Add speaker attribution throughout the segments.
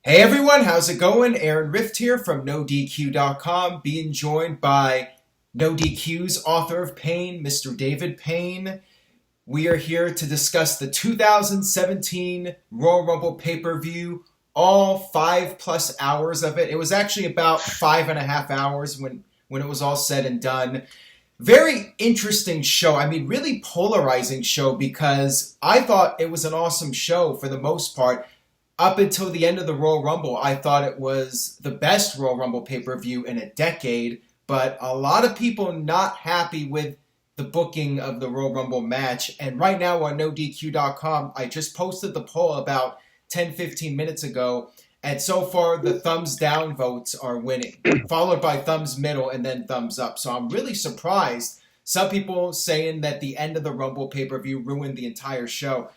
Speaker 1: Hey everyone, how's it going? Aaron Rift here from NoDQ.com, being joined by NoDQ's author of Pain, Mr. David Payne. We are here to discuss the 2017 Royal Rumble pay-per-view, all 5+ hours of it. It was actually about 5.5 hours when it was all said and done. Very interesting show. I mean, really polarizing show because I thought it was an awesome show for the most part. Up until the end of the Royal Rumble, I thought it was the best Royal Rumble pay-per-view in a decade, but a lot of people not happy with the booking of the Royal Rumble match. And right now on NoDQ.com, I just posted the poll about 10-15 minutes ago, and so far the thumbs down votes are winning, followed by thumbs middle and then thumbs up. So I'm really surprised. Some people saying that the end of the Rumble pay-per-view ruined the entire show.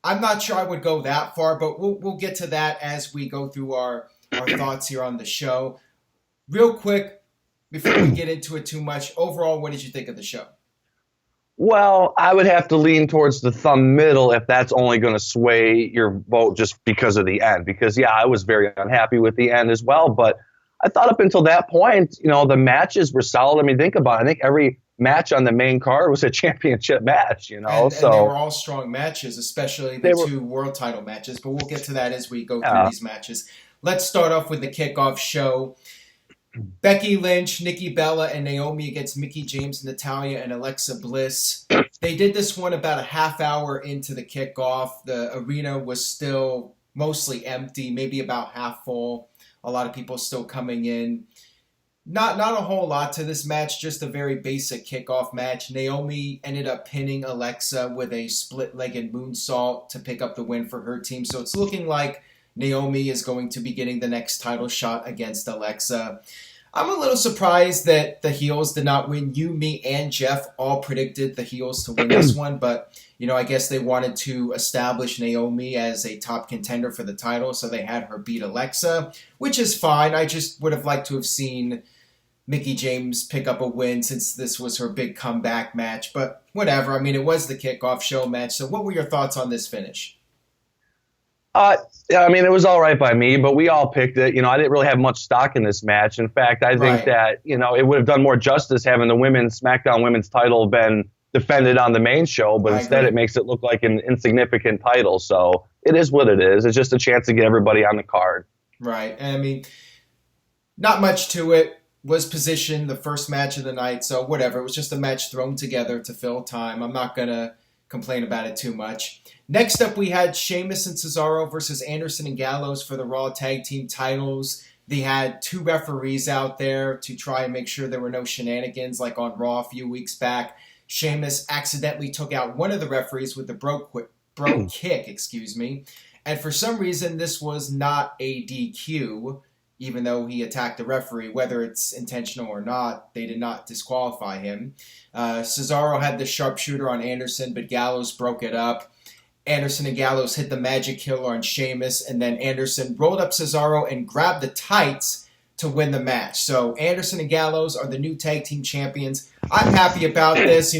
Speaker 1: I'm not sure I would go that far, but we'll get to that as we go through our thoughts here on the show. Real quick, before we get into it too much, overall, what did you think of the show?
Speaker 2: Well, I would have to lean towards the thumb middle if that's only going to sway your vote just because of the end. Because, yeah, I was very unhappy with the end as well. But I thought up until that point, the matches were solid. I mean, think about it. I think every match on the main card was a championship match,
Speaker 1: And they were all strong matches, especially the two world title matches. But we'll get to that as we go through these matches. Let's start off with the kickoff show. Becky Lynch, Nikki Bella, and Naomi against Mickie James, Natalya, and Alexa Bliss. They did this one about a half hour into the kickoff. The arena was still mostly empty, maybe about half full. A lot of people still coming in. Not a whole lot to this match, just a very basic kickoff match. Naomi ended up pinning Alexa with a split-legged moonsault to pick up the win for her team. So it's looking like Naomi is going to be getting the next title shot against Alexa. I'm a little surprised that the heels did not win. You, me, and Jeff all predicted the heels to win this one, but I guess they wanted to establish Naomi as a top contender for the title, so they had her beat Alexa, which is fine. I just would have liked to have seen Mickie James pick up a win since this was her big comeback match, but whatever. I mean, it was the kickoff show match, so what were your thoughts on this finish?
Speaker 2: Yeah, I mean, it was all right by me, but we all picked it. I didn't really have much stock in this match. In fact, I think that, it would have done more justice having the SmackDown women's title been defended on the main show, but instead it makes it look like an insignificant title. So it is what it is. It's just a chance to get everybody on the card.
Speaker 1: Right. And I mean, not much to it. Was positioned the first match of the night, so whatever. It was just a match thrown together to fill time. I'm not going to complain about it too much. Next up, we had Sheamus and Cesaro versus Anderson and Gallows for the Raw Tag Team titles. They had two referees out there to try and make sure there were no shenanigans like on Raw a few weeks back. Sheamus accidentally took out one of the referees with the broke kick, and for some reason this was not a DQ. Even though he attacked the referee, whether it's intentional or not, they did not disqualify him. Cesaro had the sharpshooter on Anderson, but Gallows broke it up. Anderson and Gallows hit the magic kill on Sheamus, and then Anderson rolled up Cesaro and grabbed the tights to win the match. So Anderson and Gallows are the new tag team champions. I'm happy about this.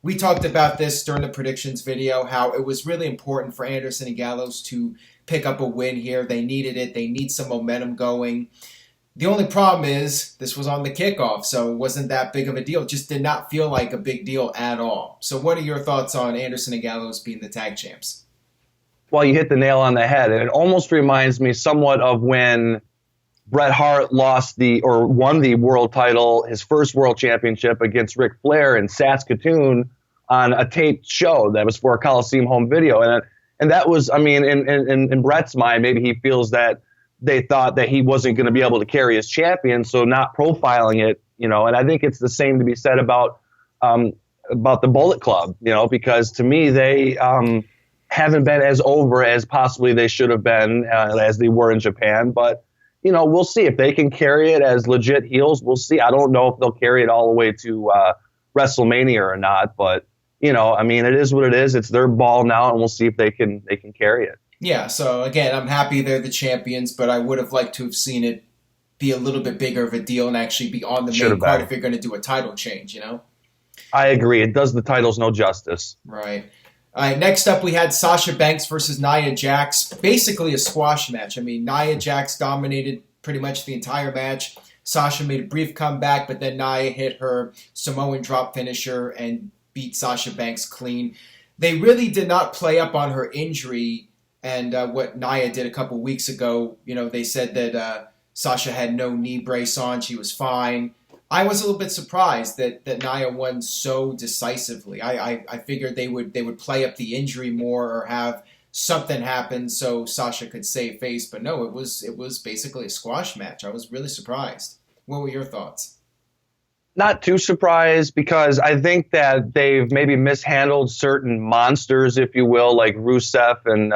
Speaker 1: We talked about this during the predictions video, how it was really important for Anderson and Gallows to pick up a win here. They needed it. They need some momentum going. The only problem is this was on the kickoff, so it wasn't that big of a deal. It just did not feel like a big deal at all. So what are your thoughts on Anderson and Gallows being the tag champs?
Speaker 2: Well, you hit the nail on the head. And it almost reminds me somewhat of when Bret Hart won the world title, his first world championship against Ric Flair in Saskatoon on a taped show that was for a Coliseum home video. And that was, I mean, in Bret's mind, maybe he feels that they thought that he wasn't going to be able to carry his champion, so not profiling it, and I think it's the same to be said about the Bullet Club, because to me, they haven't been as over as possibly they should have been as they were in Japan. But, we'll see if they can carry it as legit heels. We'll see. I don't know if they'll carry it all the way to WrestleMania or not, but I mean, it is what it is. It's their ball now, and we'll see if they can carry it.
Speaker 1: Yeah, so again, I'm happy they're the champions, but I would have liked to have seen it be a little bit bigger of a deal and actually be on the main card if you're going to do a title change,
Speaker 2: I agree. It does the titles no justice.
Speaker 1: Right. All right, next up we had Sasha Banks versus Nia Jax. Basically a squash match. I mean, Nia Jax dominated pretty much the entire match. Sasha made a brief comeback, but then Nia hit her Samoan drop finisher and beat Sasha Banks clean. They really did not play up on her injury and what Nia did a couple weeks ago. You know, they said that Sasha had no knee brace on. She was fine. I was a little bit surprised that Nia won so decisively. I figured they would play up the injury more or have something happen so Sasha could save face. But no, it was basically a squash match. I was really surprised. What were your thoughts?
Speaker 2: Not too surprised, because I think that they've maybe mishandled certain monsters, if you will, like Rusev and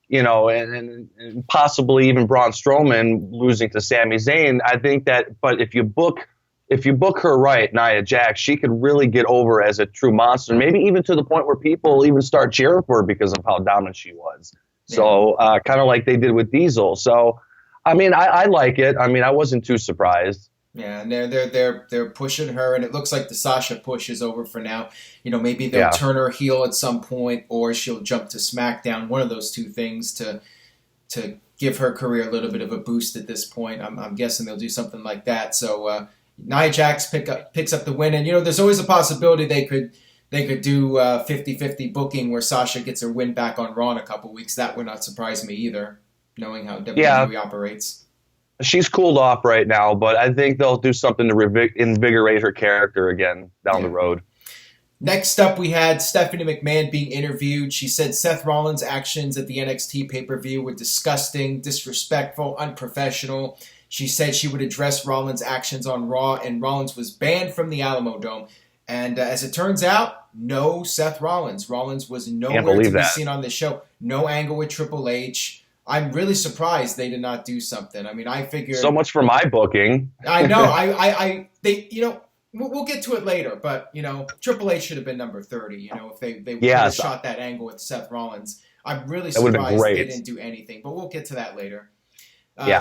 Speaker 2: and possibly even Braun Strowman losing to Sami Zayn. I think that, but if you book her right, Nia Jax, she could really get over as a true monster, maybe even to the point where people even start cheering for her because of how dominant she was. Yeah. So kind of like they did with Diesel. So, I mean, I like it. I mean, I wasn't too surprised.
Speaker 1: Yeah, and they're pushing her, and it looks like the Sasha push is over for now. You know, maybe they'll turn her heel at some point, or she'll jump to SmackDown. One of those two things to give her career a little bit of a boost at this point. I'm guessing they'll do something like that. So Nia Jax picks up the win, and there's always a possibility they could do 50-50 booking where Sasha gets her win back on Raw in a couple weeks. That would not surprise me either, knowing how WWE operates.
Speaker 2: She's cooled off right now, but I think they'll do something to invigorate her character again down the road.
Speaker 1: Next up, we had Stephanie McMahon being interviewed. She said Seth Rollins' actions at the NXT pay-per-view were disgusting, disrespectful, unprofessional. She said she would address Rollins' actions on Raw, and Rollins was banned from the Alamo Dome. And as it turns out, no Seth Rollins. Rollins was nowhere to be seen on the show. No angle with Triple H. I'm really surprised they did not do something. I mean, I figured
Speaker 2: so much for my booking.
Speaker 1: I know. They we'll get to it later, but Triple H should have been number 30. If they would have shot that angle with Seth Rollins. I'm really surprised they didn't do anything, but we'll get to that later.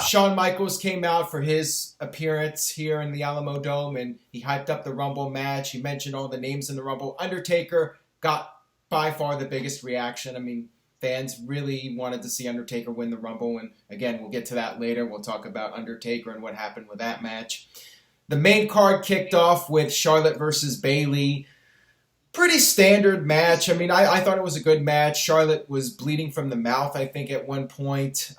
Speaker 1: Shawn Michaels came out for his appearance here in the Alamo Dome, and he hyped up the Rumble match. He mentioned all the names in the Rumble. Undertaker got by far the biggest reaction. I mean, fans really wanted to see Undertaker win the Rumble, and again, we'll get to that later. We'll talk about Undertaker and what happened with that match. The main card kicked off with Charlotte versus Bayley. Pretty standard match. I mean, I thought it was a good match. Charlotte was bleeding from the mouth, I think, at one point.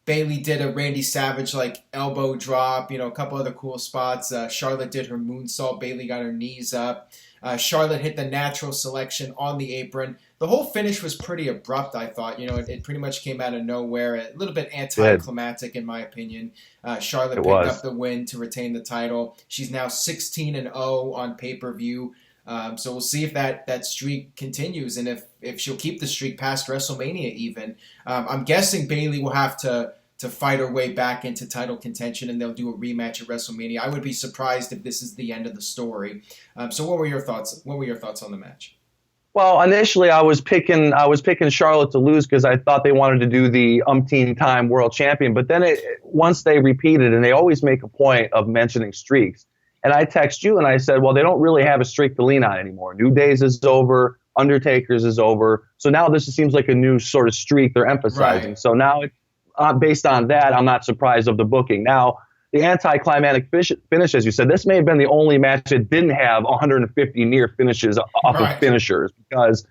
Speaker 1: Bayley did a Randy Savage elbow drop, a couple other cool spots. Charlotte did her moonsault. Bayley got her knees up. Charlotte hit the natural selection on the apron. The whole finish was pretty abrupt, I thought. It pretty much came out of nowhere. A little bit anticlimactic, in my opinion. Charlotte picked up the win to retain the title. She's now 16-0 on pay-per-view. So we'll see if that streak continues and if she'll keep the streak past WrestleMania even. I'm guessing Bayley will have to fight her way back into title contention, and they'll do a rematch at WrestleMania. I would be surprised if this is the end of the story. So what were your thoughts? What were your thoughts on the match?
Speaker 2: Well, initially I was picking Charlotte to lose because I thought they wanted to do the umpteen-time world champion. But then once they repeated, and they always make a point of mentioning streaks, and I text you and I said, well, they don't really have a streak to lean on anymore. New Days is over. Undertaker's is over. So now this seems like a new sort of streak they're emphasizing. Right. So now based on that, I'm not surprised of the booking. Now, the anticlimactic finish, as you said, this may have been the only match that didn't have 150 near finishes off of finishers because,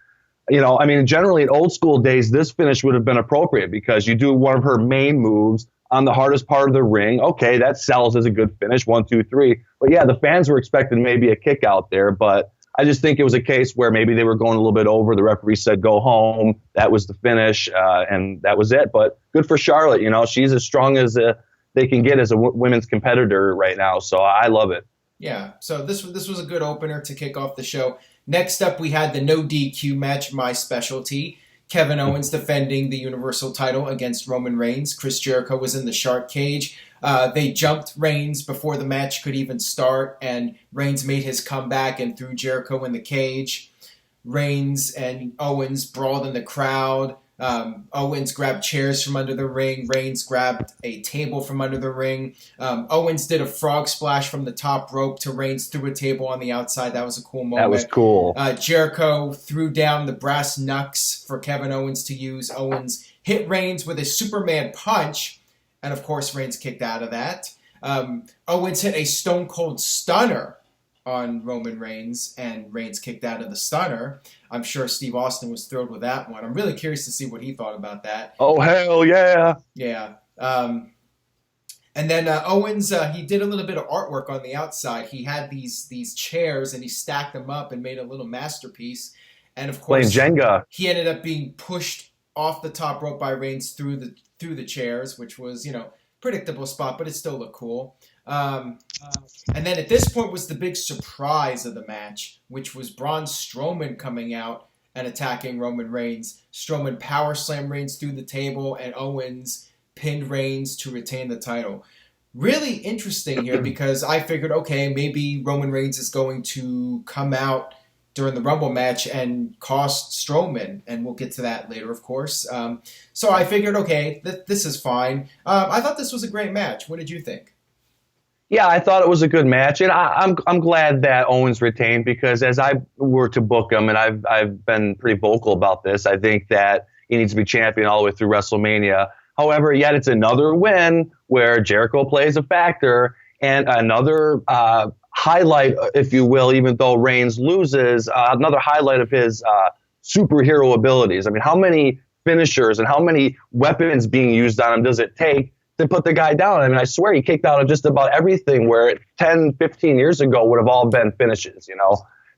Speaker 2: generally in old school days, this finish would have been appropriate because you do one of her main moves on the hardest part of the ring. Okay, that sells as a good finish, 1, 2, 3. But yeah, the fans were expecting maybe a kick out there, but I just think it was a case where maybe they were going a little bit over. The referee said, go home. That was the finish, and that was it. But good for Charlotte. She's as strong as they can get as a women's competitor right now. So I love it.
Speaker 1: Yeah, so this was a good opener to kick off the show. Next up, we had the no DQ match, my specialty. Kevin Owens defending the Universal title against Roman Reigns. Chris Jericho was in the shark cage. They jumped Reigns before the match could even start, and Reigns made his comeback and threw Jericho in the cage. Reigns and Owens brawled in the crowd. Owens grabbed chairs from under the ring. Reigns grabbed a table from under the ring. Owens did a frog splash from the top rope to Reigns through a table on the outside. That was a cool moment.
Speaker 2: That was cool.
Speaker 1: Jericho threw down the brass knucks for Kevin Owens to use. Owens hit Reigns with a Superman punch, and of course Reigns kicked out of that. Owens hit a Stone Cold Stunner on Roman Reigns, and Reigns kicked out of the stunner. I'm sure Steve Austin was thrilled with that one. I'm really curious to see what he thought about that.
Speaker 2: Oh, hell yeah.
Speaker 1: Yeah. And then Owens, he did a little bit of artwork on the outside. He had these chairs, and he stacked them up and made a little masterpiece. And of course,
Speaker 2: playing Jenga.
Speaker 1: He ended up being pushed off the top rope by Reigns through the chairs, which was, predictable spot, but it still looked cool. And then at this point was the big surprise of the match, which was Braun Strowman coming out and attacking Roman Reigns. Strowman power slammed Reigns through the table, and Owens pinned Reigns to retain the title. Really interesting here, because I figured, okay, maybe Roman Reigns is going to come out during the Rumble match and cost Strowman, and we'll get to that later, of course. So I figured, okay, this is fine. I thought this was a great match. What did you think?
Speaker 2: Yeah, I thought it was a good match, and I'm glad that Owens retained, because as I were to book him, and I've been pretty vocal about this, I think that he needs to be champion all the way through WrestleMania. However, yet it's another win where Jericho plays a factor, and another highlight, if you will, even though Reigns loses, another highlight of his superhero abilities. I mean, how many finishers and how many weapons being used on him does it take to put the guy down? I mean, I swear he kicked out of just about everything where 10, 15 years ago would have all been finishes,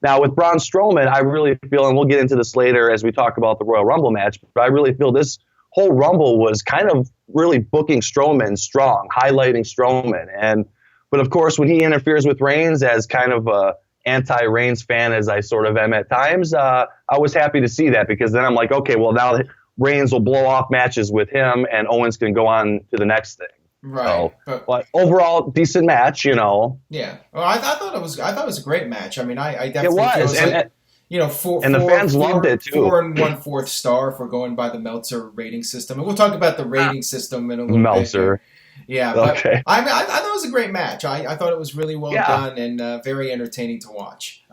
Speaker 2: Now, with Braun Strowman, I really feel, and we'll get into this later as we talk about the Royal Rumble match, but I really feel this whole Rumble was kind of really booking Strowman strong, highlighting Strowman. But of course, when he interferes with Reigns, as kind of a anti-Reigns fan as I sort of am at times, I was happy to see that, because then I'm like, okay, well, now Reigns will blow off matches with him, and Owens can go on to the next thing.
Speaker 1: Right.
Speaker 2: So, but overall, decent match,
Speaker 1: Yeah. Well, I thought it was a great match. I mean, I definitely
Speaker 2: it was. The fans loved it too.
Speaker 1: 4 1/4 star if we're going by the Meltzer rating system, and we'll talk about the rating system in a little bit.
Speaker 2: Meltzer.
Speaker 1: Yeah, but
Speaker 2: okay.
Speaker 1: I thought it was a great match. I thought it was really well done and very entertaining to watch.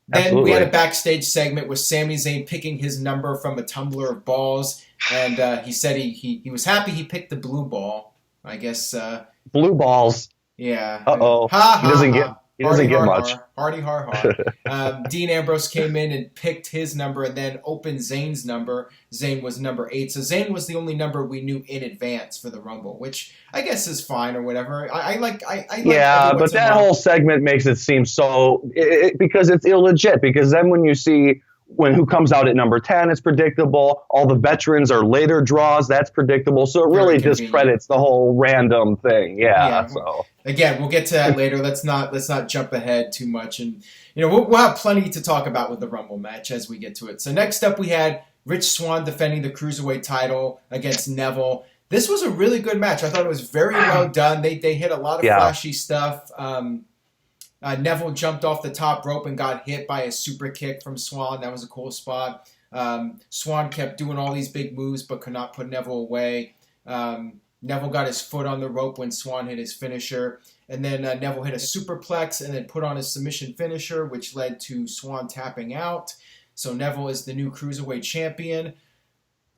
Speaker 1: Then we had a backstage segment with Sami Zayn picking his number from a tumbler of balls, and he said he was happy he picked the blue ball. I guess
Speaker 2: blue balls.
Speaker 1: Yeah.
Speaker 2: Uh-oh. He doesn't get much.
Speaker 1: Hardy har har. Dean Ambrose came in and picked his number and then opened Zayn's number. Zayn was number 8. So Zayn was the only number we knew in advance for the Rumble, which I guess is fine or whatever. I like
Speaker 2: but that whole segment makes it seem so because it's illegit. Because then when you see who comes out at number 10, it's predictable. All the veterans are later draws. That's predictable. So it really discredits the whole random thing. Yeah. So
Speaker 1: again, we'll get to that later. Let's not jump ahead too much. And we'll have plenty to talk about with the Rumble match as we get to it. So next up, we had Rich Swann defending the Cruiserweight title against Neville. This was a really good match. I thought it was very well done. They hit a lot of flashy stuff. Neville jumped off the top rope and got hit by a super kick from Swann. That was a cool spot. Swann kept doing all these big moves but could not put Neville away. Neville got his foot on the rope when Swann hit his finisher. And then Neville hit a superplex and then put on his submission finisher, which led to Swann tapping out. So Neville is the new Cruiserweight champion.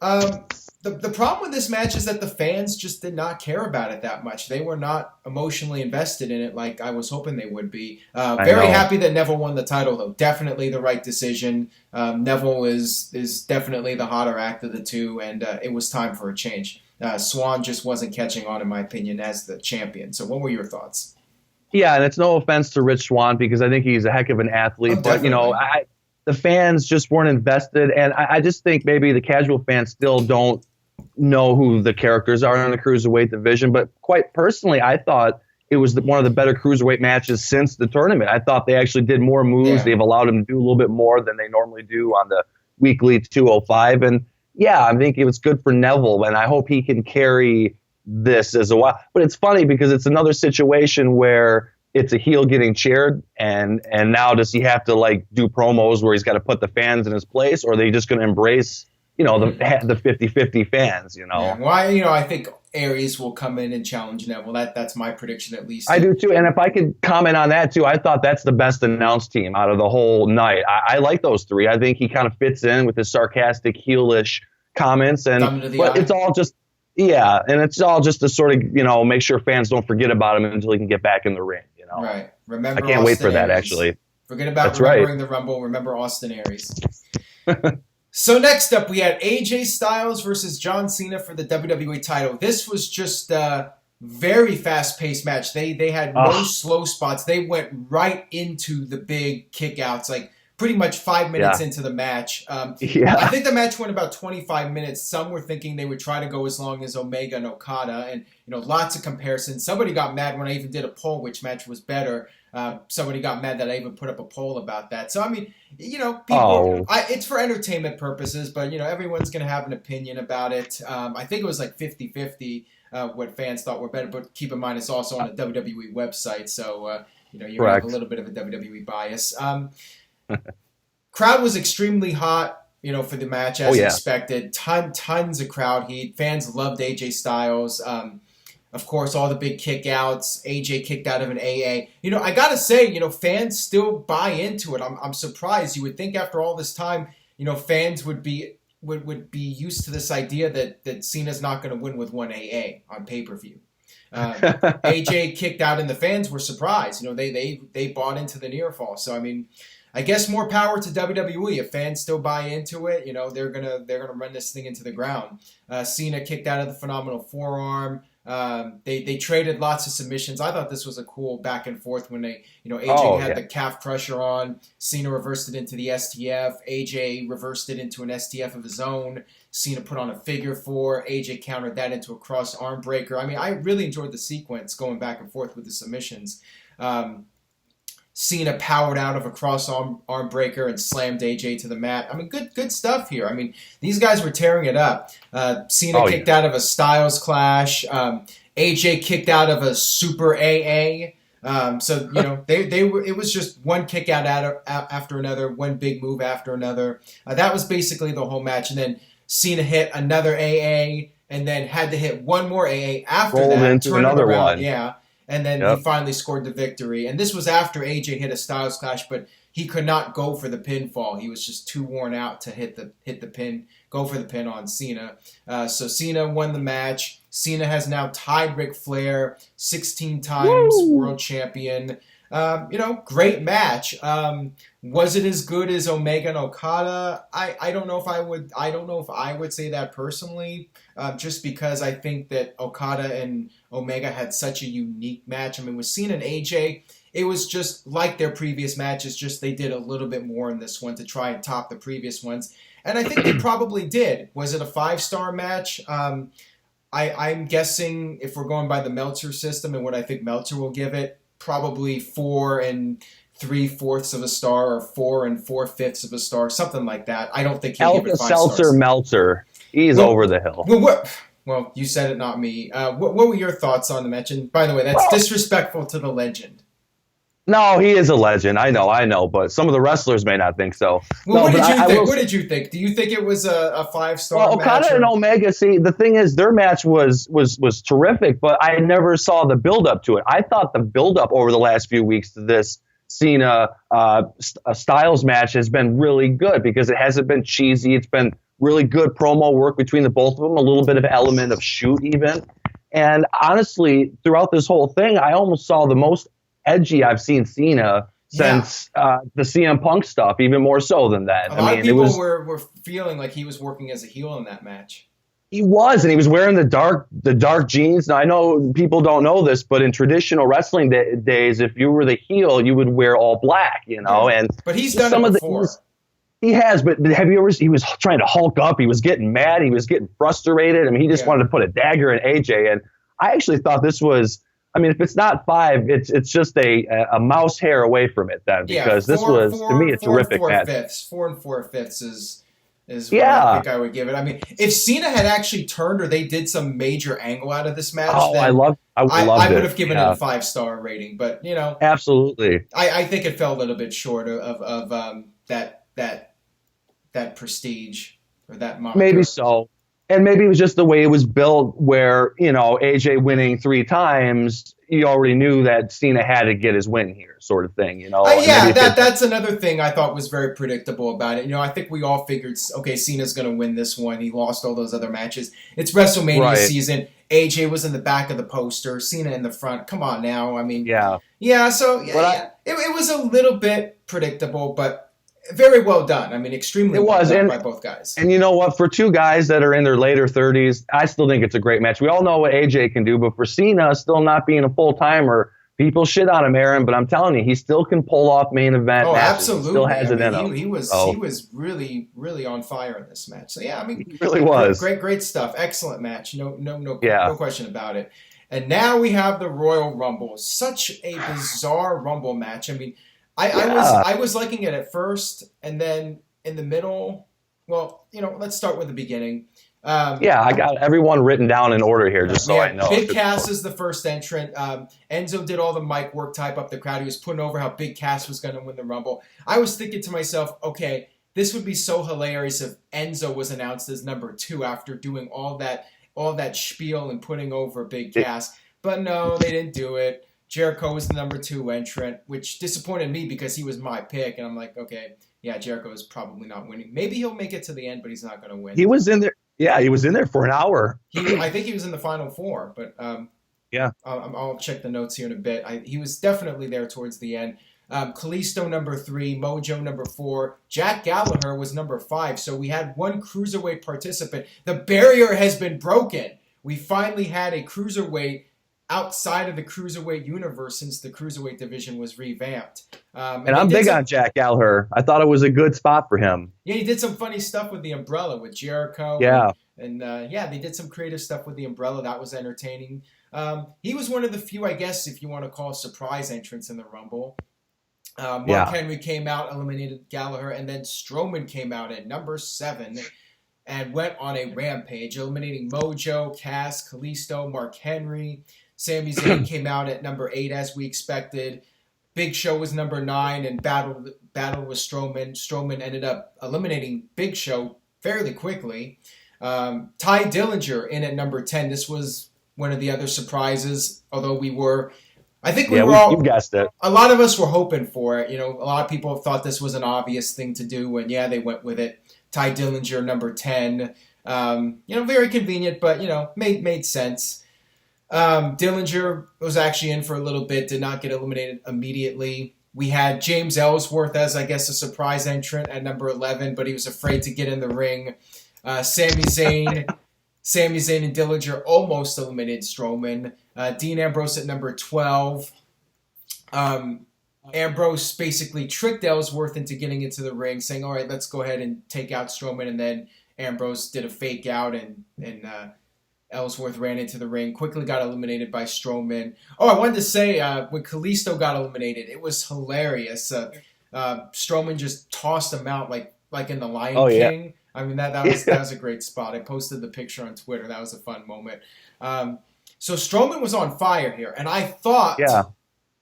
Speaker 1: The problem with this match is that the fans just did not care about it that much. They were not emotionally invested in it like I was hoping they would be. Very happy that Neville won the title, though. Definitely the right decision. Neville is definitely the hotter act of the two, and it was time for a change. Swann just wasn't catching on, in my opinion, as the champion. So what were your thoughts?
Speaker 2: Yeah, and it's no offense to Rich Swann, because I think he's a heck of an athlete. But, the fans just weren't invested, and I just think maybe the casual fans still don't know who the characters are in the Cruiserweight division. But quite personally, I thought it was one of the better Cruiserweight matches since the tournament. I thought they actually did more moves. Yeah. They've allowed them to do a little bit more than they normally do on the weekly 205. And I think it was good for Neville, and I hope he can carry this as a while. But it's funny because it's another situation where it's a heel getting cheered, and now does he have to do promos where he's got to put the fans in his place, or are they just going to embrace the 50-50 fans,
Speaker 1: Yeah. Well, I think Aries will come in and challenge Neville. That's my prediction, at least.
Speaker 2: I do too. And if I could comment on that too, I thought that's the best announced team out of the whole night. I like those three. I think he kind of fits in with his sarcastic, heelish comments, but it's all just, yeah, and it's all just to sort of, make sure fans don't forget about him until he can get back in the ring.
Speaker 1: Right. Remember,
Speaker 2: I can't wait for that. Actually,
Speaker 1: forget about remembering the Rumble. Remember Austin Aries. So next up, we had AJ Styles versus John Cena for the WWE title. This was just a very fast-paced match. They had no slow spots. They went right into the big kickouts, like pretty much 5 minutes into the match. I think the match went about 25 minutes. Some were thinking they would try to go as long as Omega and Okada, and lots of comparisons. Somebody got mad when I even did a poll which match was better. Somebody got mad that I even put up a poll about that. So, I mean, people, it's for entertainment purposes, but, everyone's going to have an opinion about it. I think it was like 50-50 what fans thought were better, but keep in mind it's also on a WWE website, so, you're going to have a little bit of a WWE bias. Crowd was extremely hot, for the match as expected. Tons of crowd heat. Fans loved AJ Styles. Of course, all the big kickouts. AJ kicked out of an AA. I gotta say, fans still buy into it. I'm surprised. You would think after all this time, fans would be used to this idea that Cena's not going to win with one AA on pay-per-view. AJ kicked out, and the fans were surprised. They bought into the near fall. So I mean, I guess more power to WWE. If fans still buy into it, they're gonna run this thing into the ground. Cena kicked out of the phenomenal forearm. They traded lots of submissions. I thought this was a cool back and forth when AJ had the calf crusher on. Cena reversed it into the STF. AJ reversed it into an STF of his own. Cena put on a figure four. AJ countered that into a cross arm breaker. I mean, I really enjoyed the sequence going back and forth with the submissions. Cena powered out of a cross arm breaker and slammed AJ to the mat. I mean, good stuff here. I mean, these guys were tearing it up. Cena kicked out of a Styles clash. AJ kicked out of a super AA. So they were. It was just one kick out after another, one big move after another. That was basically the whole match. And then Cena hit another AA, and then had to hit one more AA after
Speaker 2: Rolled
Speaker 1: that.
Speaker 2: Into another one.
Speaker 1: Yeah. And then he finally scored the victory. And this was after AJ hit a Styles clash, but he could not go for the pinfall. He was just too worn out to hit the pin, go for the pin on Cena. So Cena won the match. Cena has now tied Ric Flair 16 times world champion. Great match. Was it as good as Omega and Okada? I don't know if I would say that personally, just because I think that Okada and Omega had such a unique match. I mean, with Cena and AJ, it was just like their previous matches, just they did a little bit more in this one to try and top the previous ones. And I think they probably did. Was it a 5-star match? I'm guessing, if we're going by the Meltzer system and what I think Meltzer will give it, probably 4 3/4 of a star or 4 4/5 of a star, something like that. I don't think he'll give it 5 stars.
Speaker 2: Meltzer, he's over the hill.
Speaker 1: Well, you said it, not me. What were your thoughts on the match? And by the way, that's disrespectful to the legend.
Speaker 2: No, he is a legend. I know, but some of the wrestlers may not think so.
Speaker 1: Well, what did you think? Do you think it was a 5-star match?
Speaker 2: Okada and Omega, see, the thing is, their match was terrific, but I never saw the build-up to it. I thought the build-up over the last few weeks to this Cena Styles match has been really good because it hasn't been cheesy. It's been really good promo work between the both of them, a little bit of element of shoot even. And honestly, throughout this whole thing, I almost saw the most edgy I've seen Cena since the CM Punk stuff, even more so than that.
Speaker 1: A lot of people were feeling like he was working as a heel in that match.
Speaker 2: He was, and he was wearing the dark jeans. Now, I know people don't know this, but in traditional wrestling days, if you were the heel, you would wear all black, And
Speaker 1: but he's done it before.
Speaker 2: He has, but have you ever? He was trying to Hulk up. He was getting mad. He was getting frustrated. I mean, he just wanted to put a dagger in AJ. And I actually thought this was. I mean, if it's not 5, it's just a mouse hair away from it then, because this was to me a terrific match.
Speaker 1: 4 4/5 is what I think I would give it. I mean, if Cena had actually turned or they did some major angle out of this match, then
Speaker 2: I would
Speaker 1: have given it a 5-star rating. But
Speaker 2: absolutely,
Speaker 1: I think it fell a little bit short of that prestige. or that
Speaker 2: Maybe
Speaker 1: moniker.
Speaker 2: so. And maybe it was just the way it was built where, AJ winning 3 times, you already knew that Cena had to get his win here, sort of thing, and maybe
Speaker 1: Yeah,
Speaker 2: if it,
Speaker 1: that's another thing I thought was very predictable about it. I think we all figured, okay, Cena's going to win this one. He lost all those other matches. It's WrestleMania
Speaker 2: right.
Speaker 1: season. AJ was in the back of the poster, Cena in the front. Come on now. I mean,
Speaker 2: Yeah.
Speaker 1: yeah, so
Speaker 2: But
Speaker 1: it was a little bit predictable, but very well done. I mean, extremely
Speaker 2: it
Speaker 1: well
Speaker 2: was.
Speaker 1: done by both guys.
Speaker 2: And you know what? For 2 guys that are in their later 30s, I still think it's a great match. We all know what AJ can do, but for Cena, still not being a full-timer, people shit on him, Aaron, but I'm telling you, he still can pull off main event matches.
Speaker 1: Absolutely.
Speaker 2: He still has it in him.
Speaker 1: He was really, really on fire in this match. So yeah, I mean,
Speaker 2: He really was.
Speaker 1: great stuff. Excellent match. No
Speaker 2: Yeah.
Speaker 1: question about it. And now we have the Royal Rumble. Such a bizarre Rumble match. I mean, I was liking it at first, and then in the middle. Well, let's start with the beginning.
Speaker 2: I got everyone written down in order here, just so I know.
Speaker 1: Big Cass is the first entrant. Enzo did all the mic work, type up the crowd. He was putting over how Big Cass was going to win the Rumble. I was thinking to myself, okay, this would be so hilarious if Enzo was announced as number 2 after doing all that spiel and putting over Big Cass. But no, they didn't do it. Jericho was the number 2 entrant, which disappointed me because he was my pick. And I'm like, okay, yeah, Jericho is probably not winning. Maybe he'll make it to the end, but he's not going to win.
Speaker 2: He was in there. Yeah, he was in there for an hour.
Speaker 1: I think he was in the final 4, but
Speaker 2: yeah,
Speaker 1: I'll check the notes here in a bit. He was definitely there towards the end. Kalisto number 3, Mojo number 4, Jack Gallagher was number 5. So we had one cruiserweight participant. The barrier has been broken. We finally had a cruiserweight outside of the cruiserweight universe since the cruiserweight division was revamped.
Speaker 2: And I'm big on Jack Gallagher. I thought it was a good spot for him.
Speaker 1: Yeah, he did some funny stuff with the umbrella with Jericho.
Speaker 2: Yeah.
Speaker 1: And they did some creative stuff with the umbrella. That was entertaining. He was one of the few, I guess, if you want to call surprise entrants in the Rumble. Mark Henry came out, eliminated Gallagher, and then Strowman came out at number 7 and went on a rampage, eliminating Mojo, Cass, Kalisto, Mark Henry. Sami Zayn came out at number 8 as we expected. Big Show was number 9 and battled with Strowman. Strowman ended up eliminating Big Show fairly quickly. Ty Dillinger in at number 10. This was one of the other surprises, although we guessed it. A lot of us were hoping for it. A lot of people thought this was an obvious thing to do, and they went with it. Ty Dillinger, number 10. Very convenient, but, made sense. Dillinger was actually in for a little bit, did not get eliminated immediately. We had James Ellsworth as, I guess, a surprise entrant at number 11, but he was afraid to get in the ring. Sami Zayn and Dillinger almost eliminated Strowman. Dean Ambrose at number 12. Ambrose basically tricked Ellsworth into getting into the ring, saying, all right, let's go ahead and take out Strowman. And then Ambrose did a fake out and Ellsworth ran into the ring, quickly got eliminated by Strowman. Oh, I wanted to say, when Kalisto got eliminated, it was hilarious. Strowman just tossed him out like in The Lion King. I mean, that was a great spot. I posted the picture on Twitter. That was a fun moment. So Strowman was on fire here, and I thought,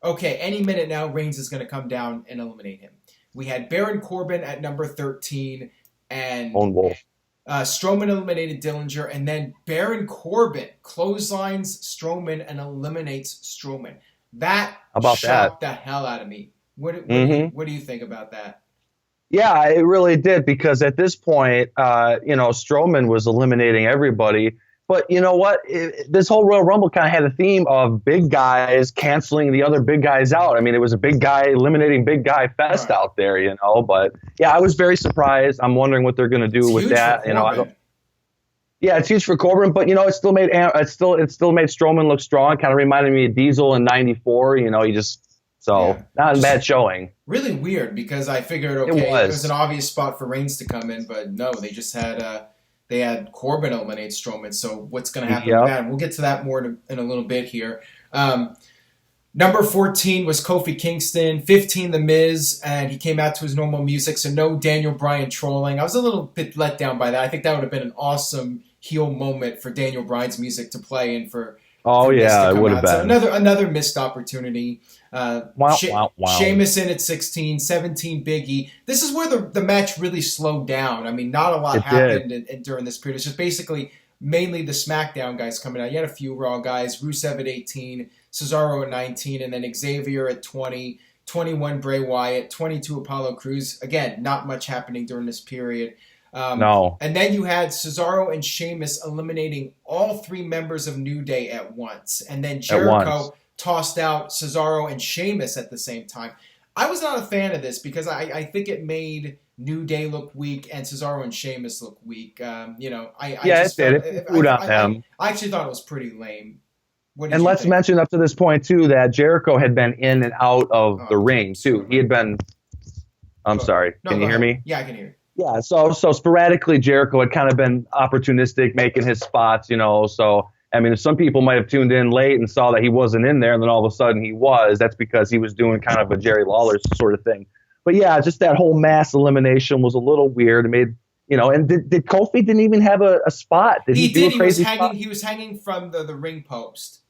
Speaker 1: okay, any minute now, Reigns is going to come down and eliminate him. We had Baron Corbin at number 13, and
Speaker 2: Lone Wolf.
Speaker 1: Strowman eliminated Dillinger, and then Baron Corbin clotheslines Strowman and eliminates Strowman. That shocked the hell out of me. What do you think about that?
Speaker 2: Yeah, it really did, because at this point, Strowman was eliminating everybody. But you know what? This whole Royal Rumble kind of had a theme of big guys canceling the other big guys out. I mean, it was a big guy eliminating big guy fest out there, But yeah, I was very surprised. I'm wondering what they're going to do with that. Yeah, it's huge for Corbin, but it still made Strowman look strong. Kind of reminded me of Diesel in '94. Not a bad showing.
Speaker 1: Really weird, because I figured it was an obvious spot for Reigns to come in, but no, they just had. They had Corbin eliminate Strowman, so what's going to happen with that? And we'll get to that more in a little bit here. Number 14 was Kofi Kingston. 15, The Miz, and he came out to his normal music, so no Daniel Bryan trolling. I was a little bit let down by that. I think that would have been an awesome heel moment for Daniel Bryan's music to play and for
Speaker 2: Oh
Speaker 1: for Miz
Speaker 2: yeah,
Speaker 1: to
Speaker 2: it
Speaker 1: come
Speaker 2: would have
Speaker 1: out. So
Speaker 2: been.
Speaker 1: another missed opportunity.
Speaker 2: Wow, wow, wow.
Speaker 1: Sheamus in at 16, 17 Big E. This is where the match really slowed down. I mean, not a lot
Speaker 2: It did.
Speaker 1: happened during this period. It's just basically mainly the SmackDown guys coming out. You had a few Raw guys, Rusev at 18, Cesaro at 19, and then Xavier at 20, 21 Bray Wyatt, 22 Apollo Crews. Again, not much happening during this period.
Speaker 2: No.
Speaker 1: And then you had Cesaro and Sheamus eliminating all three members of New Day at once. And then Jericho tossed out Cesaro and Sheamus at the same time. I was not a fan of this because I think it made New Day look weak and Cesaro and Sheamus look weak. I
Speaker 2: it did. It put on them.
Speaker 1: I actually thought it was pretty lame.
Speaker 2: And let's mention up to this point, too, that Jericho had been in and out of the ring, too. He had been... I'm sorry. Can you hear me?
Speaker 1: Yeah, I can hear you.
Speaker 2: Yeah, so sporadically Jericho had kind of been opportunistic, making his spots, So, I mean, if some people might have tuned in late and saw that he wasn't in there, and then all of a sudden he was, that's because he was doing kind of a Jerry Lawler sort of thing. But yeah, just that whole mass elimination was a little weird. It made, and did Kofi didn't even have a spot? Did he do a crazy spot?
Speaker 1: He was hanging from the ring post.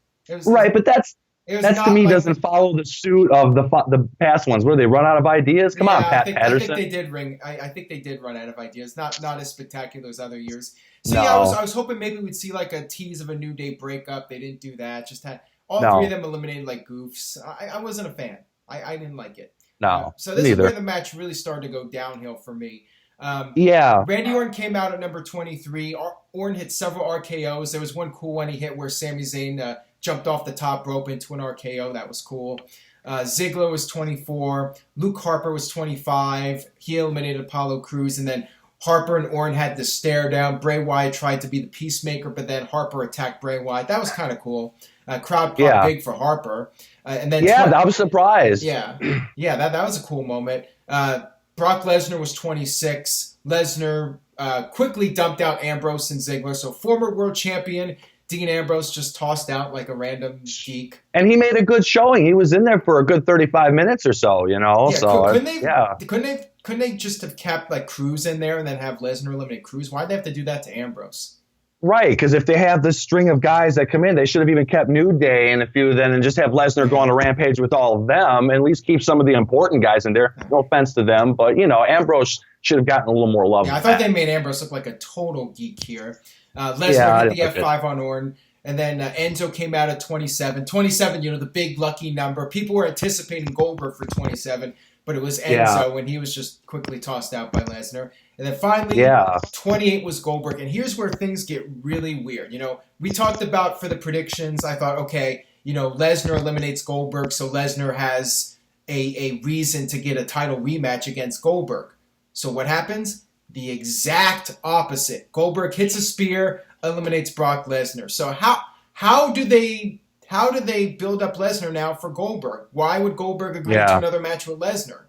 Speaker 2: Right, but that's to me doesn't follow the suit of the past ones where they run out of ideas. Come on, Pat Patterson.
Speaker 1: I think they did run out of ideas. Not as spectacular as other years. So
Speaker 2: no.
Speaker 1: yeah, I was hoping maybe we'd see like a tease of a New Day breakup. They didn't do that. Just had all three of them eliminated like goofs. I wasn't a fan. I didn't like it.
Speaker 2: No.
Speaker 1: So this is where the match really started to go downhill for me. Randy Orton came out at number 23. Orton hit several RKOs. There was one cool one he hit where Sami Zayn jumped off the top rope into an RKO. That was cool. Ziggler was 24. Luke Harper was 25. He eliminated Apollo Crews. And then Harper and Orton had the stare down. Bray Wyatt tried to be the peacemaker, but then Harper attacked Bray Wyatt. That was kind of cool. Crowd popped big for Harper. And then
Speaker 2: I was surprised.
Speaker 1: Yeah, that was a cool moment. Brock Lesnar was 26. Lesnar quickly dumped out Ambrose and Ziggler. So former world champion Dean Ambrose just tossed out like a random geek.
Speaker 2: And he made a good showing. He was in there for a good 35 minutes or so,
Speaker 1: Yeah,
Speaker 2: so
Speaker 1: couldn't they just have kept like Crews in there and then have Lesnar eliminate Crews? Why'd they have to do that to Ambrose?
Speaker 2: Right, because if they have this string of guys that come in, they should have even kept New Day and a few then and just have Lesnar go on a rampage with all of them and at least keep some of the important guys in there. No offense to them, but, Ambrose should have gotten a little more love.
Speaker 1: Yeah, I thought they made Ambrose look like a total geek here. Lesnar hit the F5 on Orton. And then Enzo came out at 27. 27, the big lucky number. People were anticipating Goldberg for 27, but it was Enzo, and he was just quickly tossed out by Lesnar. And then finally, 28 was Goldberg. And here's where things get really weird. We talked about for the predictions, I thought, okay, Lesnar eliminates Goldberg, so Lesnar has a reason to get a title rematch against Goldberg. So what happens? The exact opposite. Goldberg hits a spear, eliminates Brock Lesnar. So how do they build up Lesnar now for Goldberg? Why would Goldberg agree to another match with Lesnar?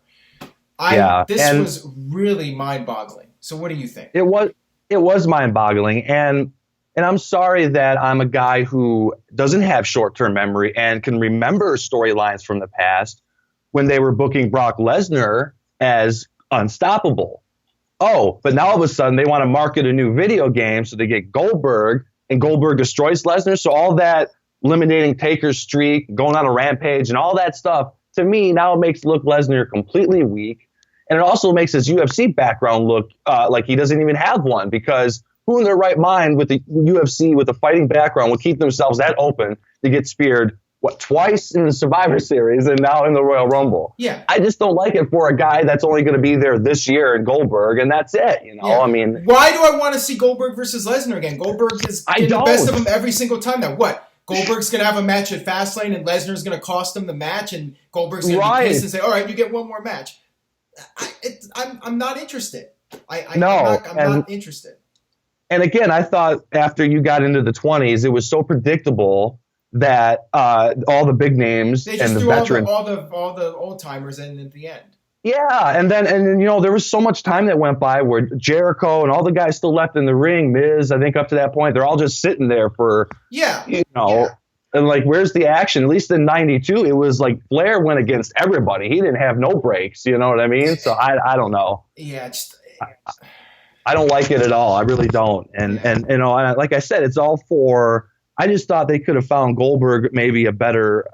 Speaker 1: This was really mind-boggling. So what do you think?
Speaker 2: It was mind-boggling, and I'm sorry that I'm a guy who doesn't have short-term memory and can remember storylines from the past when they were booking Brock Lesnar as unstoppable. Oh, but now all of a sudden they want to market a new video game, so they get Goldberg, and Goldberg destroys Lesnar. So all that eliminating Taker's streak, going on a rampage, and all that stuff, to me, now it makes Lesnar completely weak. And it also makes his UFC background look like he doesn't even have one, because who in their right mind with the UFC, with a fighting background, would keep themselves that open to get speared, twice in the Survivor Series and now in the Royal Rumble?
Speaker 1: Yeah.
Speaker 2: I just don't like it for a guy that's only going to be there this year in Goldberg, and that's it.
Speaker 1: Yeah.
Speaker 2: I mean,
Speaker 1: why do I want to see Goldberg versus Lesnar again? Goldberg is getting the best of him every single time now. What? Goldberg's going to have a match at Fastlane and Lesnar's going to cost him the match, and Goldberg's going to be pissed and say, all right, you get one more match. I'm not interested. I'm not interested.
Speaker 2: And again, I thought after you got into the 20s, it was so predictable that all the big names and the veterans,
Speaker 1: all the old timers in at the end.
Speaker 2: Yeah, and then there was so much time that went by where Jericho and all the guys still left in the ring, Miz, I think up to that point, they're all just sitting there for and like, where's the action? At least in '92, it was like Flair went against everybody. He didn't have no breaks. You know what I mean? So I don't know.
Speaker 1: Yeah,
Speaker 2: I don't like it at all. I really don't. And like I said, it's all for I just thought they could have found Goldberg maybe a better.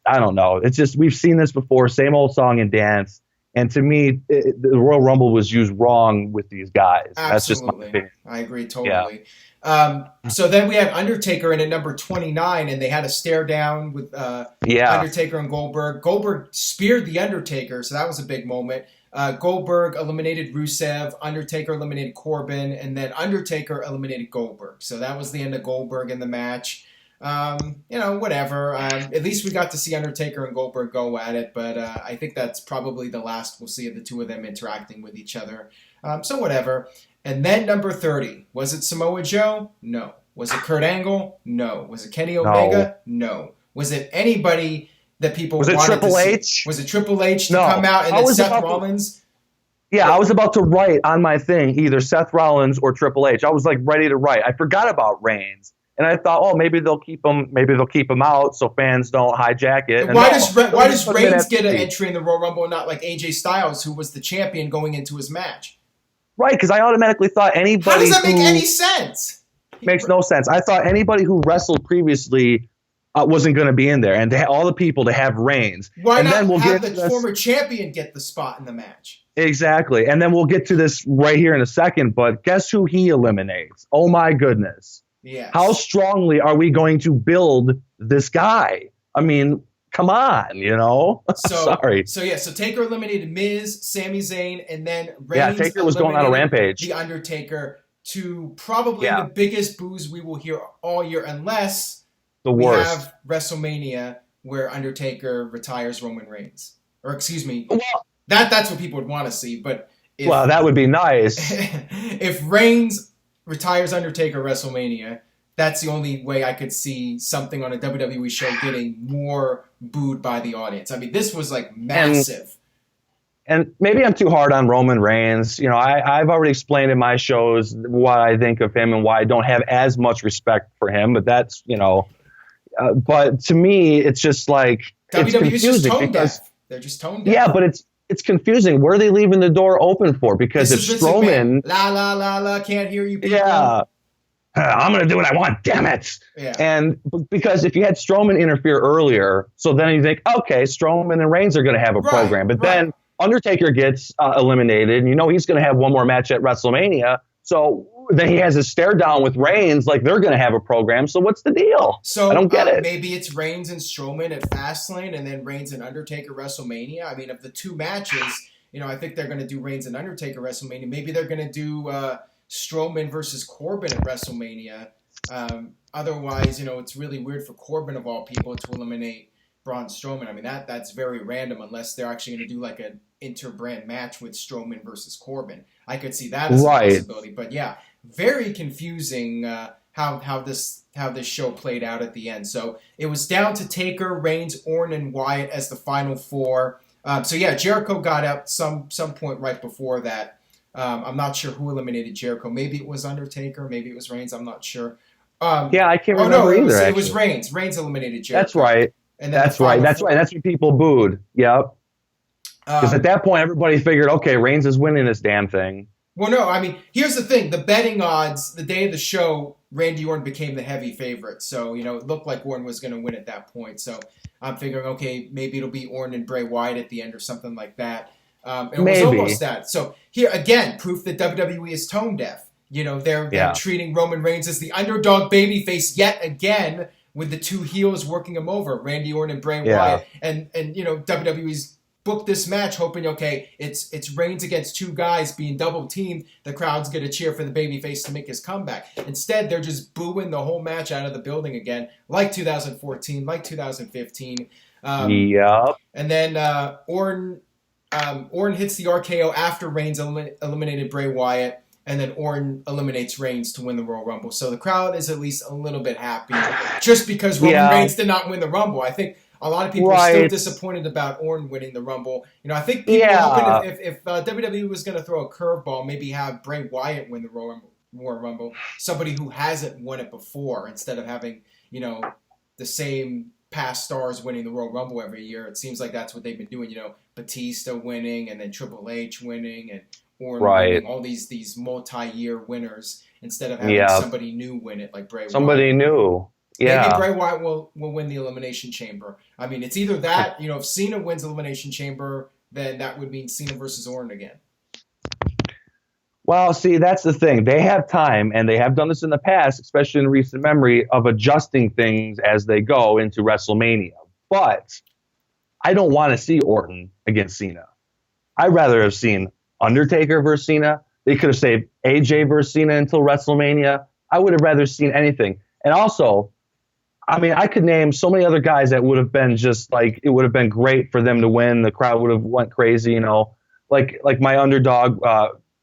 Speaker 2: I don't know. It's just we've seen this before, same old song and dance. And to me, the Royal Rumble was used wrong with these guys. That's just my
Speaker 1: Absolutely.
Speaker 2: opinion.
Speaker 1: I agree
Speaker 2: Yeah.
Speaker 1: totally. So then we had Undertaker in at number 29, and they had a stare down with
Speaker 2: Yeah.
Speaker 1: Undertaker and Goldberg. Goldberg speared the Undertaker, so that was a big moment. Goldberg eliminated Rusev, Undertaker eliminated Corbin, and then Undertaker eliminated Goldberg. So that was the end of Goldberg in the match. Whatever. At least we got to see Undertaker and Goldberg go at it, but I think that's probably the last we'll see of the two of them interacting with each other. So whatever. And then number 30. Was it Samoa Joe? No. Was it Kurt Angle? No. Was it Kenny Omega? No. Was it anybody that people
Speaker 2: Was it
Speaker 1: wanted
Speaker 2: Triple
Speaker 1: to see?
Speaker 2: H?
Speaker 1: Was it Triple H to
Speaker 2: No.
Speaker 1: come out and
Speaker 2: I
Speaker 1: then
Speaker 2: was
Speaker 1: Seth
Speaker 2: about to-
Speaker 1: Rollins?
Speaker 2: Yeah, I was about to write on my thing either Seth Rollins or Triple H. I was like ready to write. I forgot about Reigns. And I thought, oh, maybe they'll keep him out so fans don't hijack it.
Speaker 1: And why does
Speaker 2: put him in
Speaker 1: Reigns
Speaker 2: at
Speaker 1: get an
Speaker 2: 50.
Speaker 1: entry in the Royal Rumble and not like AJ Styles, who was the champion going into his match?
Speaker 2: Right, because I automatically thought anybody
Speaker 1: How does that make
Speaker 2: who-
Speaker 1: any sense?
Speaker 2: makes no sense. I thought anybody who wrestled previously wasn't going to be in there, and all the people to have Reigns.
Speaker 1: Why
Speaker 2: and
Speaker 1: not
Speaker 2: then we'll
Speaker 1: have
Speaker 2: get
Speaker 1: the
Speaker 2: to this-
Speaker 1: former champion get the spot in the match?
Speaker 2: Exactly, and then we'll get to this right here in a second. But guess who he eliminates? Oh my goodness!
Speaker 1: Yes.
Speaker 2: How strongly are we going to build this guy? I mean, come on, Sorry.
Speaker 1: So Taker eliminated Miz, Sami Zayn, and then Reigns
Speaker 2: Taker was going on a
Speaker 1: eliminated
Speaker 2: rampage.
Speaker 1: The Undertaker to probably
Speaker 2: Yeah.
Speaker 1: the biggest booze we will hear all year, unless
Speaker 2: The
Speaker 1: we
Speaker 2: worst.
Speaker 1: have WrestleMania where Undertaker retires Roman Reigns. Or excuse me,
Speaker 2: Well,
Speaker 1: that's what people would want to see. But if,
Speaker 2: that would be nice.
Speaker 1: if Reigns retires Undertaker WrestleMania, that's the only way I could see something on a WWE show getting more booed by the audience. I mean, this was like massive.
Speaker 2: And maybe I'm too hard on Roman Reigns. I've already explained in my shows what I think of him and why I don't have as much respect for him. But that's, but to me, it's just like, it's
Speaker 1: WWE is just
Speaker 2: confusing
Speaker 1: tone
Speaker 2: because,
Speaker 1: deaf. They're just tone deaf.
Speaker 2: yeah, but it's confusing. Where are they leaving the door open for? Because
Speaker 1: This
Speaker 2: if
Speaker 1: is Vince McMahon.
Speaker 2: Strowman,
Speaker 1: La la la la, can't hear you people.
Speaker 2: yeah, I'm going to do what I want, damn it.
Speaker 1: Yeah.
Speaker 2: And because if you had Strowman interfere earlier, so then you think, okay, Strowman and Reigns are going to have a
Speaker 1: Right,
Speaker 2: program. But then Undertaker gets eliminated, and he's going to have one more match at WrestleMania. So then he has a stare down with Reigns, like they're going to have a program. So what's the deal?
Speaker 1: So
Speaker 2: I don't get it.
Speaker 1: Maybe it's Reigns and Strowman at Fastlane, and then Reigns and Undertaker WrestleMania. I mean, of the two matches, I think they're going to do Reigns and Undertaker WrestleMania. Maybe they're going to do Strowman versus Corbin at WrestleMania. Otherwise, it's really weird for Corbin of all people to eliminate Braun Strowman. I mean, that's very random unless they're actually going to do like an inter-brand match with Strowman versus Corbin. I could see that as a possibility. But yeah, very confusing how this show played out at the end. So it was down to Taker, Reigns, Orton, and Wyatt as the final four. Jericho got out some point right before that. I'm not sure who eliminated Jericho. Maybe it was Undertaker. Maybe it was Reigns. I'm not sure.
Speaker 2: I can't remember either.
Speaker 1: It was Reigns. Reigns eliminated Jericho.
Speaker 2: That's right.
Speaker 1: And
Speaker 2: That's right. That's what people booed. Yep. Because at that point, everybody figured, okay, Reigns is winning this damn thing.
Speaker 1: Well, no, I mean, here's the thing. The betting odds, the day of the show, Randy Orton became the heavy favorite. So, it looked like Orton was going to win at that point. So I'm figuring, okay, maybe it'll be Orton and Bray Wyatt at the end or something like that. It was almost that. So here, again, proof that WWE is tone deaf. They're treating Roman Reigns as the underdog babyface yet again with the two heels working him over, Randy Orton and Bray Wyatt. And WWE's booked this match hoping, okay, it's Reigns against two guys being double teamed. The crowd's going to cheer for the babyface to make his comeback. Instead, they're just booing the whole match out of the building again, like 2014, like 2015.
Speaker 2: Yep.
Speaker 1: And then Orton hits the RKO after Reigns eliminated Bray Wyatt. And then Orton eliminates Reigns to win the Royal Rumble. So the crowd is at least a little bit happy just because Roman Reigns did not win the Rumble. I think a lot of people are still disappointed about Orton winning the Rumble. I think people were hoping if WWE was going to throw a curveball, maybe have Bray Wyatt win the Royal Rumble, somebody who hasn't won it before, instead of having, the same past stars winning the Royal Rumble every year. It seems like that's what they've been doing. Batista winning and then Triple H winning and Orton winning, all these multi-year winners. instead of having somebody new win it like Bray Wyatt.
Speaker 2: Somebody new. Yeah.
Speaker 1: Maybe Bray Wyatt will win the Elimination Chamber. I mean, it's either that, if Cena wins Elimination Chamber, then that would mean Cena versus Orton again.
Speaker 2: Well, see, that's the thing. They have time, and they have done this in the past, especially in recent memory, of adjusting things as they go into WrestleMania. But I don't want to see Orton against Cena. I'd rather have seen Undertaker versus Cena. They could have saved AJ versus Cena until WrestleMania. I would have rather seen anything. And also, I mean, I could name so many other guys that would have been just like, it would have been great for them to win. The crowd would have went crazy, like my underdog,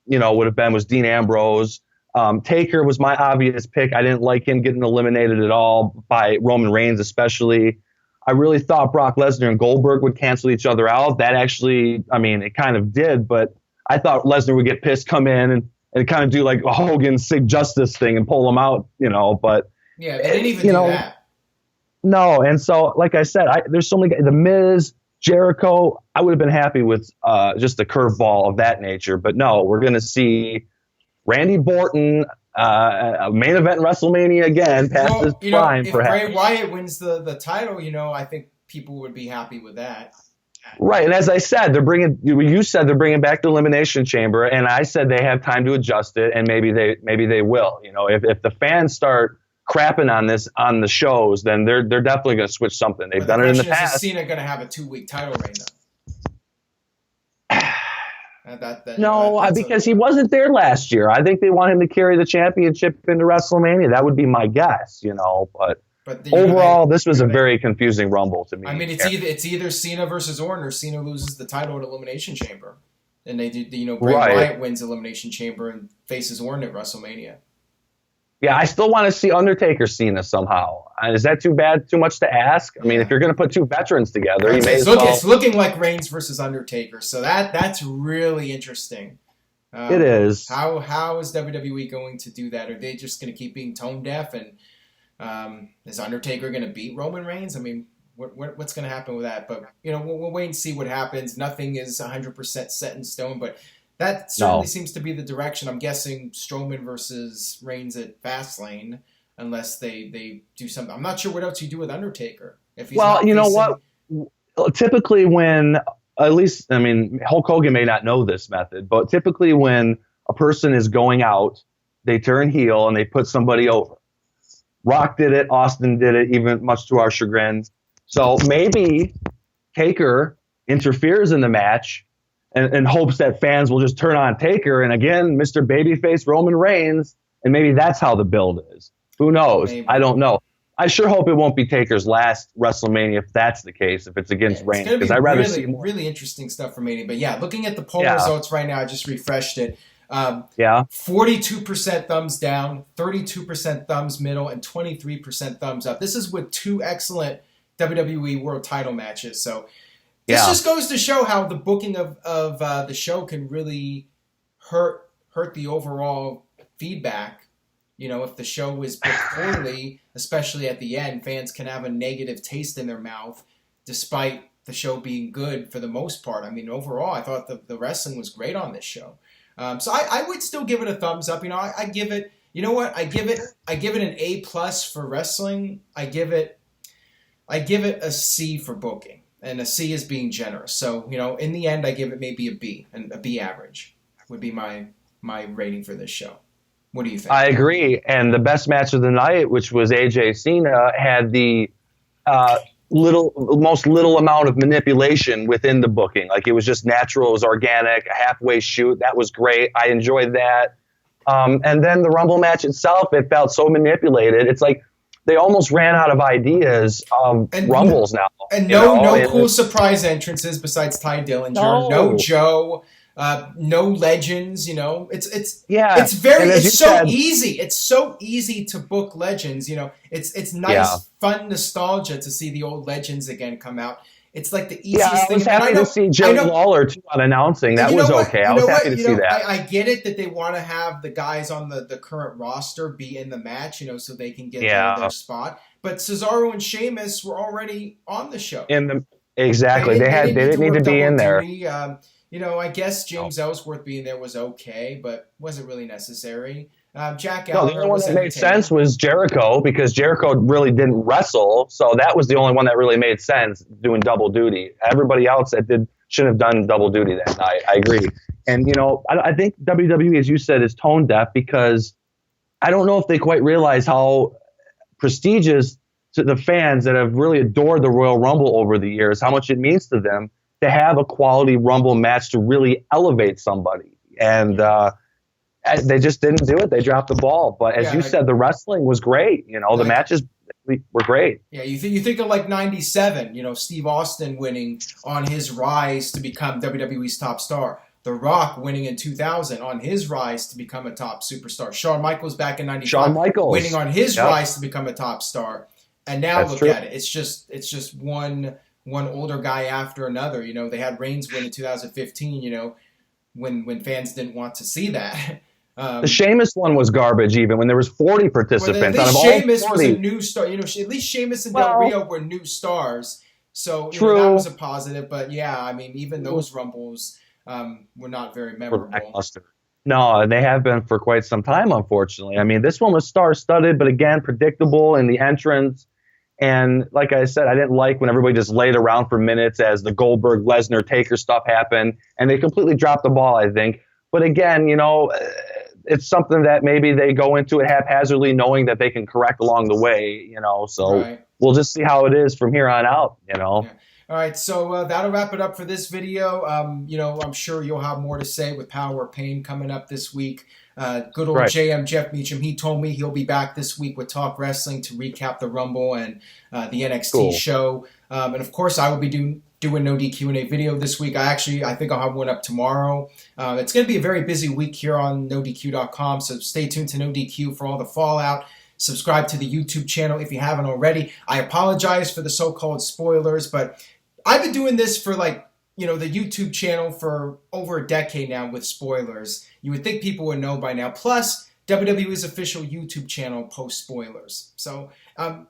Speaker 2: would have been was Dean Ambrose. Taker was my obvious pick. I didn't like him getting eliminated at all by Roman Reigns, especially. I really thought Brock Lesnar and Goldberg would cancel each other out. That actually, I mean, it kind of did, but I thought Lesnar would get pissed, come in and kind of do like a Hogan Sig Justice thing and pull him out, but.
Speaker 1: Yeah, they didn't even do that.
Speaker 2: No, and so, like I said, there's so many guys. The Miz, Jericho, I would have been happy with just a curveball of that nature. But no, we're going to see Randy Orton, a main event in WrestleMania again, past his prime,
Speaker 1: if
Speaker 2: perhaps.
Speaker 1: Bray Wyatt wins the title, I think people would be happy with that.
Speaker 2: Right, and as I said, you said they're bringing back the Elimination Chamber, and I said they have time to adjust it, and maybe they will. If the fans start crapping on this on the shows, then they're definitely going to switch something. They've done it in the past.
Speaker 1: Is Cena going to have a 2-week title reign though?
Speaker 2: No, because he wasn't there last year. I think they want him to carry the championship into WrestleMania. That would be my guess, But overall, this was a very confusing Rumble to me.
Speaker 1: I mean, it's either Cena versus Orton, or Cena loses the title at Elimination Chamber, and they do. Bray Wyatt wins Elimination Chamber and faces Orton at WrestleMania. Yeah,
Speaker 2: I still want to see Undertaker Cena somehow. Is that too much to ask? I mean, if you're going to put two veterans together, you may as well.
Speaker 1: It's looking like Reigns versus Undertaker, so that's really interesting.
Speaker 2: It is.
Speaker 1: How is WWE going to do that? Are they just going to keep being tone deaf? And is Undertaker going to beat Roman Reigns? I mean, what's going to happen with that? But we'll wait and see what happens. Nothing is 100% set in stone, but that certainly seems to be the direction. I'm guessing Strowman versus Reigns at Fastlane, unless they do something. I'm not sure what else you do with Undertaker. If he's
Speaker 2: what? Typically Hulk Hogan may not know this method, but typically when a person is going out, they turn heel and they put somebody over. Rock did it. Austin did it, even much to our chagrin. So maybe Taker interferes in the match and hopes that fans will just turn on Taker. And again, Mr. Babyface Roman Reigns. And maybe that's how the build is. Who knows? Maybe. I don't know. I sure hope it won't be Taker's last WrestleMania if that's the case, if it's against Reigns. Because I'd rather see more.
Speaker 1: Really interesting stuff for Mania. But yeah, looking at the poll results right now, I just refreshed it. 42% thumbs down, 32% thumbs middle, and 23% thumbs up. This is with two excellent WWE World Title matches. So this just goes to show how the booking of the show can really hurt the overall feedback. If the show is booked poorly, especially at the end, fans can have a negative taste in their mouth, despite the show being good for the most part. I mean, overall, I thought the wrestling was great on this show. So I would still give it a thumbs up. I give it. You know what? I give it an A+ for wrestling. I give it a C for booking, and a C is being generous. So in the end, I give it maybe a B, and a B average would be my rating for this show. What do you think?
Speaker 2: I agree. And the best match of the night, which was AJ Cena, had the most little amount of manipulation within the booking. Like, it was just natural, it was organic, a halfway shoot. That was great. I enjoyed that. And then the Rumble match itself, it felt so manipulated. It's like they almost ran out of ideas of Rumbles now.
Speaker 1: And no cool surprise entrances besides Ty Dillinger. No Joe. No legends, it's so easy. It's so easy to book legends, It's nice, fun nostalgia to see the old legends again come out. It's like the easiest thing.
Speaker 2: I was happy to see Joe Lawler too on announcing. That was okay. I was happy to see that.
Speaker 1: I get it that they want to have the guys on the current roster be in the match, so they can get their spot. But Cesaro and Sheamus were already on the show.
Speaker 2: Exactly. They didn't need to be in there.
Speaker 1: I guess James Ellsworth being there was okay, but wasn't really necessary. Jack
Speaker 2: No, the
Speaker 1: Gallagher
Speaker 2: only one
Speaker 1: was
Speaker 2: that made
Speaker 1: entertaining.
Speaker 2: sense was Jericho because Jericho really didn't wrestle, so that was the only one that really made sense doing double duty. Everybody else that did shouldn't have done double duty that night. I agree, and I think WWE, as you said, is tone deaf because I don't know if they quite realize how prestigious to the fans that have really adored the Royal Rumble over the years, how much it means to them to have a quality Rumble match to really elevate somebody, and they just didn't do it. They dropped the ball. But as you said, the wrestling was great. The matches were great.
Speaker 1: Yeah, you think of like '97. Steve Austin winning on his rise to become WWE's top star. The Rock winning in 2000 on his rise to become a top superstar. Shawn Michaels back in '95 winning on his rise to become a top star. And now look at it. It's just one older guy after another. They had Reigns win in 2015. When fans didn't want to see that.
Speaker 2: The Sheamus one was garbage, even when there was 40 participants.
Speaker 1: At least
Speaker 2: out of
Speaker 1: Sheamus
Speaker 2: all 40,
Speaker 1: was a new star. At least Sheamus and Del Rio were new stars. So that was a positive. But yeah, even those Rumbles were not very memorable.
Speaker 2: No, and they have been for quite some time, unfortunately. This one was star-studded, but again, predictable in the entrance. And like I said, I didn't like when everybody just laid around for minutes as the Goldberg, Lesnar, Taker stuff happened, and they completely dropped the ball, I think. But again, it's something that maybe they go into it haphazardly, knowing that they can correct along the way, So we'll just see how it is from here on out,
Speaker 1: Yeah. All right, so that'll wrap it up for this video. I'm sure you'll have more to say with Power of Pain coming up this week. Good old JM Jeff Meacham, he told me he'll be back this week with Talk Wrestling to recap the Rumble and the NXT show. And of course, I will be doing no DQ&A video this week. I think I'll have one up tomorrow. It's going to be a very busy week here on NoDQ.com, so stay tuned to No DQ for all the fallout. Subscribe to the YouTube channel if you haven't already. I apologize for the so-called spoilers, but I've been doing this for the YouTube channel for over a decade now with spoilers. You would think people would know by now. Plus, WWE's official YouTube channel posts spoilers. So,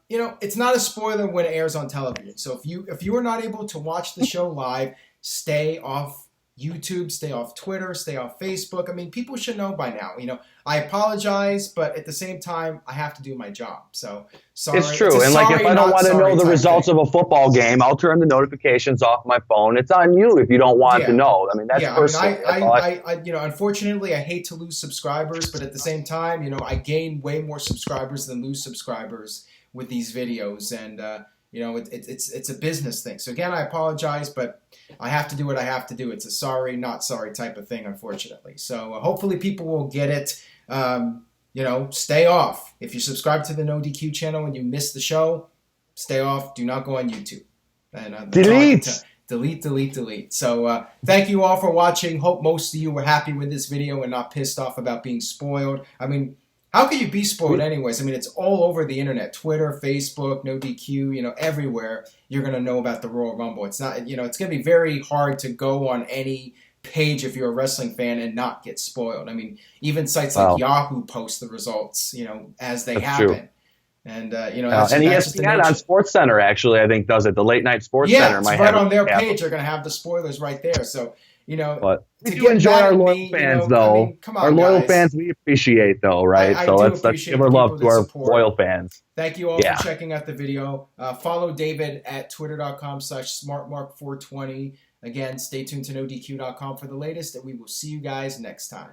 Speaker 1: it's not a spoiler when it airs on television. So if you are not able to watch the show live, stay off YouTube, stay off Twitter, stay off Facebook. People should know by now. I apologize, but at the same time, I have to do my job. So, sorry.
Speaker 2: It's true. And if I don't want to know the results of a football game, I'll turn the notifications off my phone. It's on you if you don't want to know. That's personal.
Speaker 1: Unfortunately, I hate to lose subscribers, but at the same time, I gain way more subscribers than lose subscribers with these videos. And, it's a business thing. So again, I apologize, but I have to do what I have to do. It's a sorry, not sorry type of thing, unfortunately. So hopefully people will get it. Stay off. If you subscribe to the No DQ channel and you miss the show, stay off. Do not go on YouTube. And delete. So thank you all for watching. Hope most of you were happy with this video and not pissed off about being spoiled. How can you be spoiled anyways? It's all over the internet. Twitter, Facebook, No DQ, everywhere you're going to know about the Royal Rumble. It's not, it's going to be very hard to go on any page if you're a wrestling fan and not get spoiled. Even sites like Yahoo post the results, as they happen. True. And, and
Speaker 2: ESPN on SportsCenter actually, I think, does it. The late night SportsCenter.
Speaker 1: It's right on their page. They're going to have the spoilers right there. So,
Speaker 2: but we do enjoy our loyal fans, though. Come on, our loyal fans we appreciate, though, right? So let's give our love to our loyal fans.
Speaker 1: Thank you all for checking out the video. Follow David at twitter.com/smartmark420. Again, stay tuned to NoDQ.com for the latest, and we will see you guys next time.